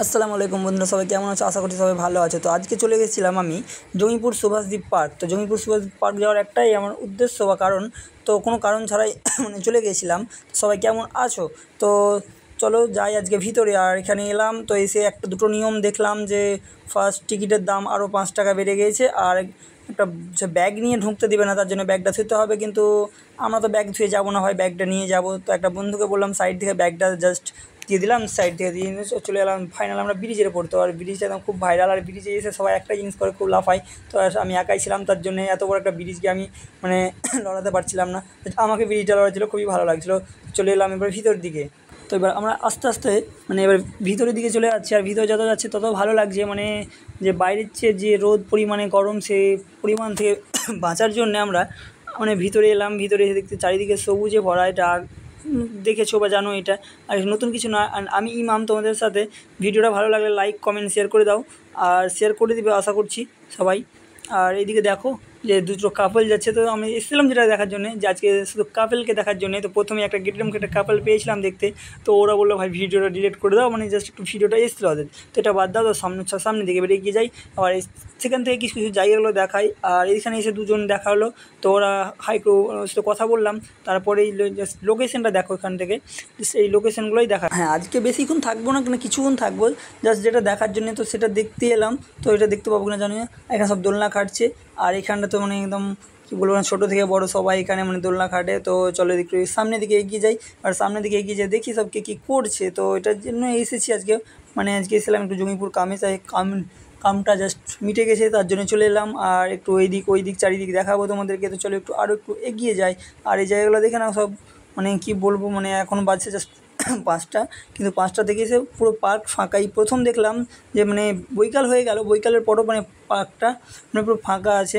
আসসালামু আলাইকুম বন্ধুরা, সবাই কেমন আছো? আশা করছি সবাই ভালো আছে। তো আজকে চলে গেছিলাম আমি জঙ্গিপুর সুভাষদ্বীপ পার্ক। তো জঙ্গিপুর সুভাষদ্বীপ পার্ক যাওয়ার একটাই আমার উদ্দেশ্য বা কারণ, তো কোনো কারণ ছাড়াই চলে গিয়েছিলাম। সবাই কেমন আছো? তো চলো যাই আজকে ভিতরে। আর এখানে এলাম তো এসে একটা দুটো নিয়ম দেখলাম যে ফার্স্ট টিকিটের দাম আরও 5 টাকা বেড়ে গিয়েছে, আর একটা যে ব্যাগ নিয়ে ঢুকতে দেবে না, তার জন্য ব্যাগটা থুতে হবে। কিন্তু আমরা তো ব্যাগ থুয়ে যাবো না, হয় ব্যাগটা নিয়ে যাব। তো একটা বন্ধুকে বললাম সাইড থেকে ব্যাগটা জাস্ট দিয়ে দিলাম, সাইড থেকে দিয়ে নিয়ে চলে এলাম। ফাইনাল আমরা ব্রিজের পড়তো, আর ব্রিজটা একদম খুব ভাইরাল। আর ব্রিজে এসে সবাই একটা জিনিস করে খুব লাফায়। তো আমি একাই ছিলাম, তার জন্য এত বড় একটা ব্রিজকে আমি মানে লড়াতে পারছিলাম না। আমাকে ব্রিজটা লড়াচ্ছিলো, খুবই ভালো লাগছিলো। চলে এলাম এবার ভিতর দিকে। তো এবার আমরা আস্তে আস্তে এবার ভিতরের দিকে চলে যাচ্ছি। আর ভিতরে যত যাচ্ছে তত ভালো লাগছে, যে বাইরের চেয়ে যে রোদ পরিমাণে গরম, সেই পরিমাণ থেকে বাঁচার জন্যে আমরা ভিতরে এলাম। ভিতরে এসে দেখতে চারিদিকে সবুজে ভরা। এটা দেখেছো বা জানো এটা, আর নতুন কিছু না। আর আমি ইমাম, তোমাদের সাথে ভিডিওটা ভালো লাগলে লাইক কমেন্ট শেয়ার করে দাও, আর শেয়ার করে দিবে আশা করছি সবাই। আর এইদিকে দেখো যে দুটো কাপল যাচ্ছে। তো আমি এসেছিলাম যেটা দেখার জন্য, যে আজকে শুধু কাপলকে দেখার জন্য। তো প্রথমে একটা গেটের মুখে একটা কাপল পেয়েছিলাম দেখতে। তো ওরা বললো ভাই ভিডিওটা ডিলিট করে দাও, জাস্ট একটু ভিডিওটা এসেছিলো ওদের। তো এটা বাদ দাও, তো সামনের দিকে এবার এগিয়ে যাই। আবার সেখান থেকে কিছু কিছু জায়গাগুলো দেখাই। আর এইখানে এসে দুজন দেখা হলো, তো ওরা সাথে কথা বললাম। তারপরে এই জাস্ট লোকেশনটা দেখো, এখান থেকে এই লোকেশনগুলোই দেখা। হ্যাঁ, আজকে বেশিক্ষণ থাকবো না, কেন কিছুক্ষণ থাকবো, জাস্ট যেটা দেখার জন্য। তো সেটা দেখতে এলাম। তো এটা দেখতে পাবো কিনা জানি না। এখানে সব দোলনা খাটছে, আর এখানটা তো একদম কী বলবো, ছোটো থেকে বড়ো সবাই এখানে দোলনা খাটে। তো চলো একটু সামনের দিকে এগিয়ে যাই। আর সামনের দিকে এগিয়ে যাই, দেখি সব কে কী করছে। তো এটার জন্য এসেছি আজকে। আজকে এসেছিলাম একটু জঙ্গিপুর কামে, তাই কামটা জাস্ট মিটে গেছে, তার জন্য চলে এলাম। আর একটু এই দিক ওই দিক চারিদিক দেখাবো তোমাদেরকে। তো চলো আরও একটু এগিয়ে যাই। আর এই জায়গাগুলো দেখে না সব কী বলবো, এখন বাজছে জাস্ট 5টা, কিন্তু 5টা থেকে এসে পুরো পার্ক ফাঁকাই। প্রথম দেখলাম যে বৈকাল হয়ে গেল, বৈকালের পরও পার্কটা পুরো ফাঁকা আছে,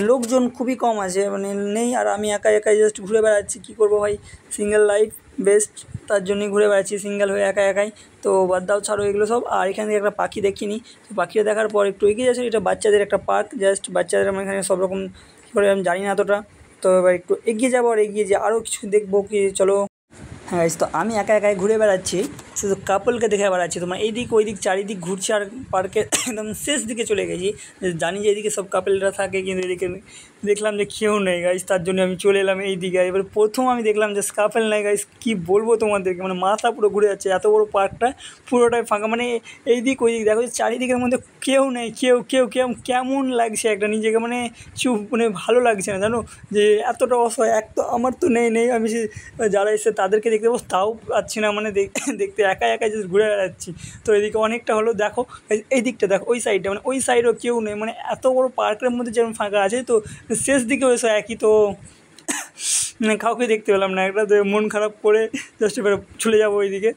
লোকজন খুবই কম আছে, নেই। আর আমি একাই একাই জাস্ট ঘুরে বেড়াচ্ছি। কী করবো ভাই, সিঙ্গেল লাইফ বেস্ট, তার জন্যই ঘুরে বেড়াচ্ছি সিঙ্গেল হয়ে, একা একাই। তো বাদ দাও, ছাড়ো এগুলো সব। আর এখান থেকে একটা পাখি দেখিনি। তো পাখিটা দেখার পর একটু এগিয়ে যাচ্ছে। এটা বাচ্চাদের একটা পার্ক, জাস্ট বাচ্চাদের এখানে সব রকম কী করে আমি জানি না এতটা। তো এবার একটু এগিয়ে যাবো, আর এগিয়ে যে আরও কিছু দেখবো কি, চলো। হ্যাঁ, তো আমি একা একাই ঘুরে বেড়াচ্ছি, শুধু কাপলকে দেখে বেড়াচ্ছি। এই দিক ওই দিক চারিদিক ঘুরছি, আর পার্কের একদম শেষ দিকে চলে গেছি। জানি যে এদিকে সব কাপলরা থাকে, কিন্তু এদিকে দেখলাম যে কেউ নেই গাইস, তার জন্য আমি চলে এলাম এই দিকে। এবার প্রথম আমি দেখলাম যে কাপল নেই গাইস। কী বলবো তোমাদেরকে, মাথা পুরো ঘুরে যাচ্ছে। এত বড় পার্কটা পুরোটাই ফাঁকা, এই দিক ওই দিক দেখো, চারিদিকের মধ্যে কেউ নেই। কেউ কেমন লাগছে একটা নিজেকে, চুপ, ভালো লাগছে না, জানো, যে এতটা অসহায়। এক তো আমার তো নেই, আমি যারা এসে তাদেরকে দেখতে পাবো তাও পাচ্ছি না, দেখতে একা একা জাস্ট ঘুরে বেড়াচ্ছি। তো এদিকে অনেকটা হলো, দেখো এই দিকটা দেখো, ওই সাইডটা ওই সাইডেও কেউ নেই। এত বড় পার্কের মধ্যে যেমন ফাঁকা আছে, তো শেষ দিকেও এসে একই। তো কাউকে দেখতে পেলাম না, একটা তো মন খারাপ করে জাস্ট এবার চলে যাবো ওইদিকে।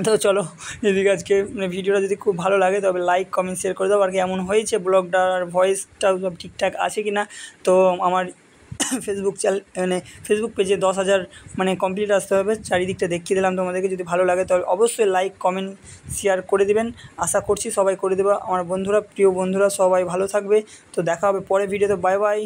তো চলো এদিকে আজকে ভিডিওটা যদি খুব ভালো লাগে তবে লাইক কমেন্ট শেয়ার করে দাও। আর কি এমন হয়েছে ব্লগটা আর ভয়েসটাও সব ঠিকঠাক আছে কি না। তো আমার ফেসবুক ফেসবুক পেজে 10,000 কমপ্লিট আসতে হবে। চারিদিকটা দেখিয়ে দিলাম তোমাদেরকে। যদি ভালো লাগে তবে অবশ্যই লাইক কমেন্ট শেয়ার করে দেবেন, আশা করছি সবাই করে দেবে। আমার বন্ধুরা, প্রিয় বন্ধুরা সবাই ভালো থাকবে। তো দেখা হবে পরে ভিডিওতে। Bye bye.